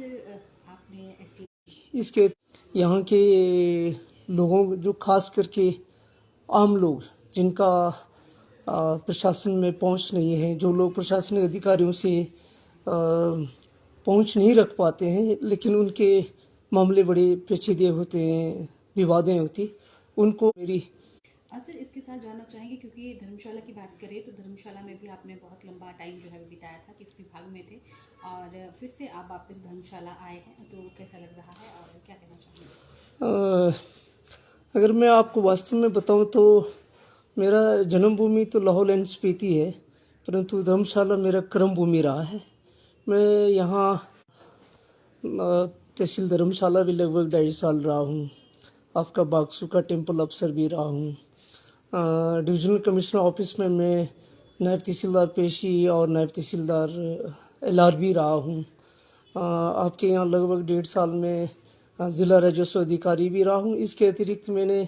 आपने एसटी इसके यहाँ के लोगों जो खास करके आम लोग जिनका प्रशासन में पहुँच नहीं है, जो लोग प्रशासनिक अधिकारियों से पहुँच नहीं रख पाते हैं, लेकिन उनके मामले बड़े पेचीदे होते हैं, विवादें होती, उनको मेरी सर इसके साथ जानना चाहेंगे क्योंकि धर्मशाला की बात करें तो धर्मशाला में भी आपने बहुत लंबा टाइम जो है बिताया था, किस विभाग में थे और फिर से आप वापस धर्मशाला आए हैं, तो कैसा लग रहा है और क्या कहना चाहेंगे? अगर मैं आपको वास्तव में बताऊं तो मेरा जन्मभूमि तो लाहौल एंड स्पीति है, परंतु धर्मशाला मेरा कर्म भूमि रहा है। मैं यहाँ तहसील धर्मशाला भी लगभग 2.5 साल रहा हूँ। आपका बागसू का टेम्पल अफसर भी रहा हूँ। डिविजनल कमिश्नर ऑफिस में मैं नायब तहसीलदार पेशी और नायब तहसीलदार LR भी रहा हूँ। आपके यहाँ लगभग 1.5 साल में ज़िला राजस्व अधिकारी भी रहा हूँ। इसके अतिरिक्त मैंने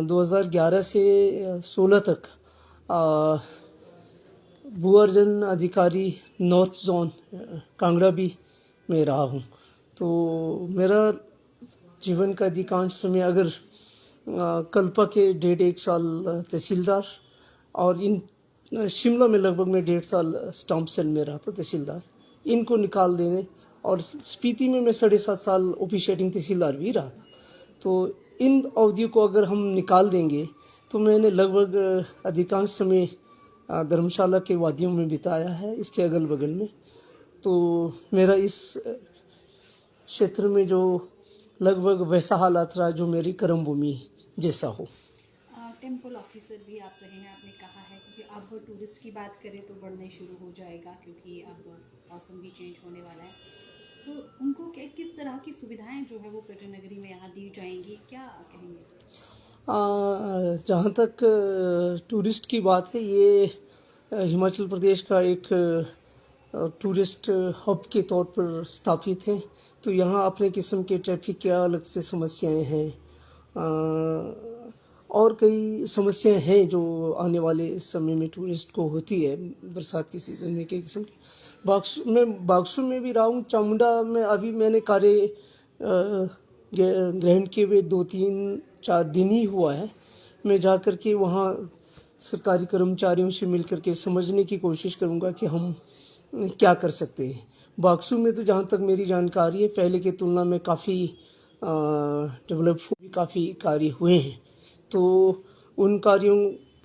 2011 से 16 तक भूअर्जन अधिकारी नॉर्थ जोन कांगड़ा भी में रहा हूँ। तो मेरा जीवन का अधिकांश समय अगर कल्पा के 1.5 साल तहसीलदार और इन शिमला में लगभग मैं 1.5 साल स्टाम्प सेल में रहा था तहसीलदार, इनको निकाल देने और स्पीति में मैं 7.5 साल ऑफिशिएटिंग तहसीलदार भी रहा था। तो इन अवधियों को अगर हम निकाल देंगे तो मैंने लगभग अधिकांश समय धर्मशाला के वादियों में बिताया है, इसके अगल बगल में। तो मेरा इस क्षेत्र में जो लगभग वैसा हालात रहा जो मेरी कर्म भूमि जैसा हो। टेम्पल ऑफिसर भी आप रहे हैं, आपने कहा है कि अब टूरिस्ट की बात करें तो बढ़ना ही शुरू हो जाएगा क्योंकि अब मौसम भी चेंज होने वाला है, तो उनको किस तरह की सुविधाएं जो है वो पर्यटन नगरी में यहाँ दी जाएंगी, क्या कहेंगे? जहाँ तक टूरिस्ट की बात है, ये हिमाचल प्रदेश का एक टूरिस्ट हब के तौर पर स्थापित है। तो यहाँ अपने किस्म के ट्रैफिक की अलग से समस्याएं हैं और कई समस्याएं हैं जो आने वाले समय में टूरिस्ट को होती है बरसात के सीज़न में। कई किस्म की बागसू में भी रहा हूँ। चामुंडा में अभी मैंने कार्य ग्रहण किए हुए 2-3-4 दिन ही हुआ है। मैं जा कर के वहाँ सरकारी कर्मचारियों से मिल कर के समझने की कोशिश करूँगा कि हम क्या कर सकते हैं। बागसू में तो जहाँ तक मेरी जानकारी है पहले की तुलना में काफ़ी डेवलप काफ़ी कार्य हुए हैं। तो उन कार्यों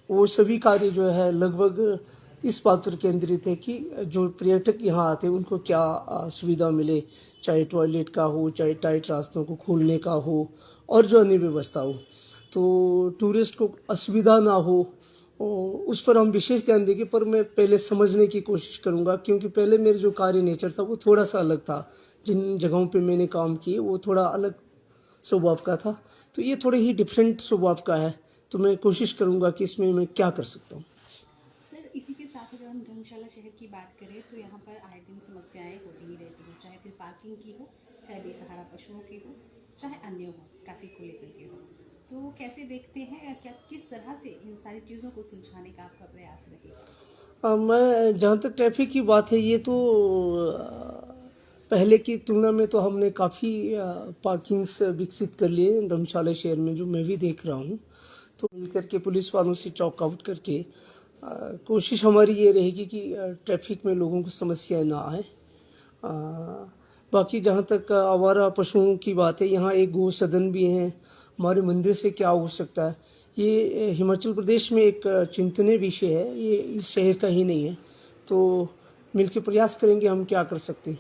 वो सभी कार्य जो है लगभग इस बात पर केंद्रित है कि जो पर्यटक यहाँ आते हैं उनको क्या सुविधा मिले, चाहे टॉयलेट का हो, चाहे टाइट रास्तों को खोलने का हो और जो अन्य व्यवस्था हो, तो टूरिस्ट को असुविधा ना हो उस पर हम विशेष ध्यान देंगे। पर मैं पहले समझने की कोशिश करूँगा क्योंकि पहले मेरे जो कार्य नेचर था वो थोड़ा सा अलग था। जिन जगहों पे मैंने काम किए वो थोड़ा अलग स्वभाव का था, तो ये थोड़े ही डिफरेंट स्वभाव का है। तो मैं कोशिश करूँगा कि इसमें मैं क्या कर सकता हूँ। सर इसी के साथ अगर हम धर्मशाला शहर की बात करें तो यहाँ पर आए दिन समस्याएं होती ही रहती हैं, चाहे फिर पार्किंग की हो, चाहे बेसहारा पशुओं की हो, चाहे अन्य हो, ट्रैफिक को लेकर के हो, तो कैसे देखते हैं, क्या किस तरह से इन सारी चीज़ों को सुलझाने का आपका प्रयास रहेगा? मैं जहाँ तक ट्रैफिक की बात है, ये तो पहले की तुलना में तो हमने काफ़ी पार्किंग्स विकसित कर लिए धर्मशाला शहर में, जो मैं भी देख रहा हूँ। तो मिलकर के पुलिस वालों से चौक आउट करके कोशिश हमारी ये रहेगी कि ट्रैफिक में लोगों को समस्याएं ना आए। बाकी जहाँ तक आवारा पशुओं की बात है, यहाँ एक गौ सदन भी है। हमारे मंदिर से क्या हो सकता है, ये हिमाचल प्रदेश में एक चिंतनीय विषय है, ये इस शहर का ही नहीं है। तो मिलकर प्रयास करेंगे हम क्या कर सकते हैं।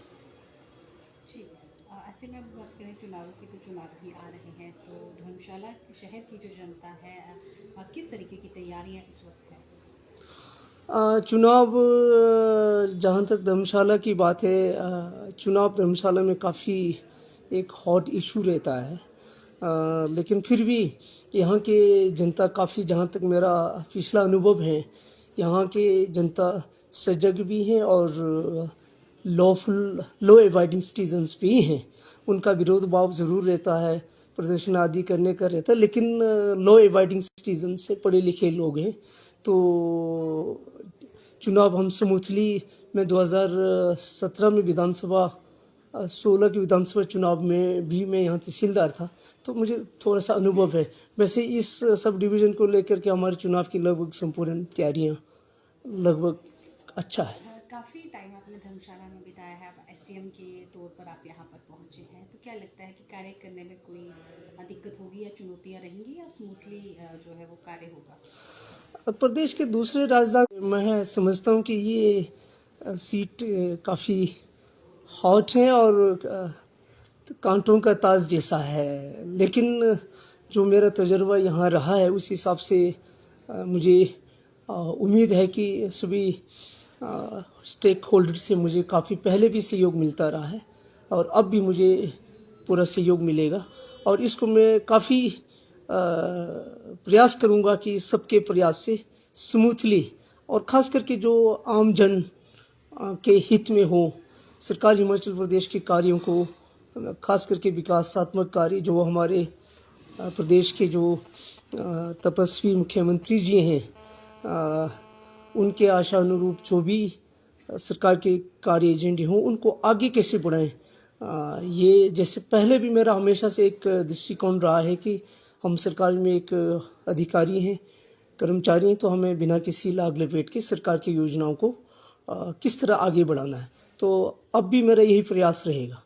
ऐसे में बात करें चुनाव की, तो चुनाव भी आ रहे हैं, तो धर्मशाला शहर की जो जनता है किस तरीके की तैयारियां इस वक्त है? चुनाव जहाँ तक धर्मशाला की बात है, चुनाव धर्मशाला में काफ़ी एक हॉट इशू रहता है। लेकिन फिर भी यहाँ के जनता काफ़ी, जहाँ तक मेरा पिछला अनुभव है, यहाँ के जनता सजग भी हैं और लॉ अबाइडिंग सिटीजन्स भी हैं। उनका विरोध भाव ज़रूर रहता है, प्रदर्शन आदि करने का रहता है, लेकिन लॉ अबाइडिंग सिटीजन से पढ़े लिखे लोग हैं। तो चुनाव हम स्मूथली, मैं 2017 में विधानसभा 16 के विधानसभा चुनाव में भी मैं यहाँ तहसीलदार था, तो मुझे थोड़ा सा अनुभव है। वैसे इस सब डिवीज़न को लेकर के हमारे चुनाव की लगभग संपूर्ण तैयारियाँ लगभग अच्छा है। काफ़ी टाइम आपने धर्मशाला में बिताया है, अब एसडीएम के तौर पर आप यहाँ पर पहुँचे हैं, तो क्या लगता है कि कार्य करने में कोई दिक्कत होगी या चुनौतियाँ रहेंगी या स्मूथली जो है वो कार्य होगा? प्रदेश के दूसरे राजधानी मैं समझता हूँ कि ये सीट काफ़ी हॉट है और कांटों का ताज जैसा है, लेकिन जो मेरा तजुर्बा यहाँ रहा है उस हिसाब से मुझे उम्मीद है कि सभी स्टेक होल्डर से मुझे काफ़ी पहले भी सहयोग मिलता रहा है और अब भी मुझे पूरा सहयोग मिलेगा, और इसको मैं काफ़ी प्रयास करूंगा कि सबके प्रयास से स्मूथली और ख़ास करके जो आम जन के हित में हो, सरकार हिमाचल प्रदेश के कार्यों को, खास करके विकासात्मक कार्य जो हमारे प्रदेश के जो तपस्वी मुख्यमंत्री जी हैं, उनके आशा अनुरूप जो भी सरकार के कार्य एजेंडे हों उनको आगे कैसे बढ़ाएं। ये जैसे पहले भी मेरा हमेशा से एक दृष्टिकोण रहा है कि हम सरकार में एक अधिकारी हैं, कर्मचारी हैं, तो हमें बिना किसी लाग लपेट के सरकार की योजनाओं को किस तरह आगे बढ़ाना है, तो अब भी मेरा यही प्रयास रहेगा।